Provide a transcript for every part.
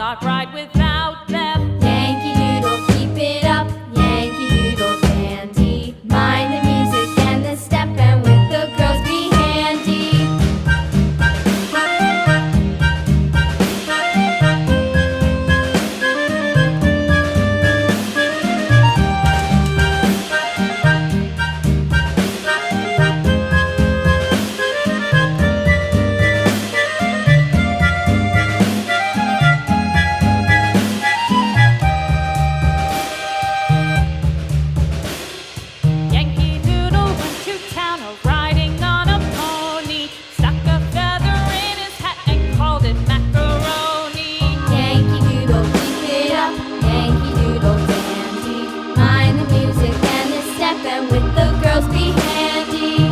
cannot ride without them. Yankee Doodle, keep it up, Yankee Doodle dandy. Mind the music and the step, and with the girls be handy. Yankee Doodle went to town riding on a pony, stuck a feather in his hat and called it macaroni. Yankee Doodle, keep it up, Yankee Doodle dandy. Mind the music and the step, and with the girls be handy.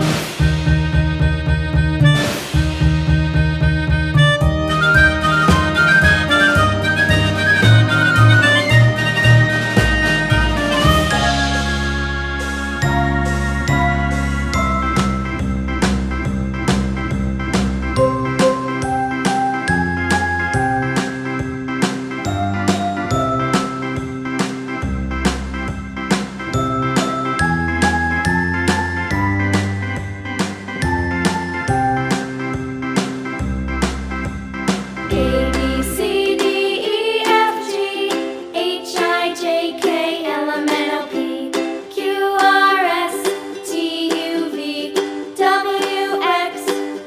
A, B, C, D, E, F, G, H, I, J, K, L, M, N, O, P, Q, R, S, T, U, V, W, X,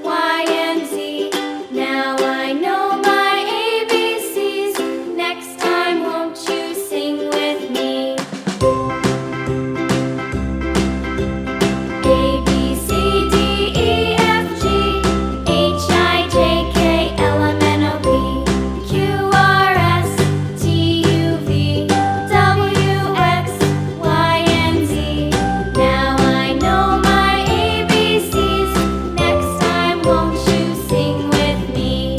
Y, and Z. Now I know my ABCs. Next time, won't you sing with me? A, B, C, D, E, F, G, H, I, J, K, L, M, N, O, P, Q, R, S, T, U, V, W, X, Y, and Z. Now I know my ABCs. Next time, won't you sing with me?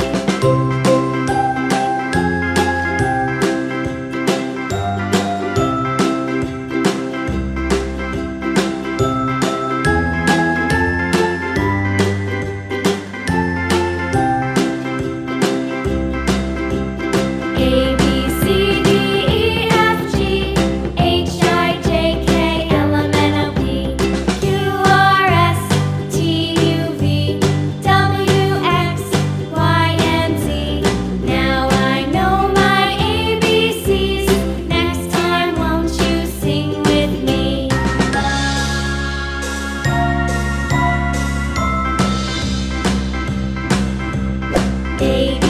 A, B, C, D, E, F, G, H, I, J, K, L, M, N, O, P, Q, R, S, T, U, V, W, X, Y, and Z. Now I know my ABCs. Next time, won't you sing with me? A, B,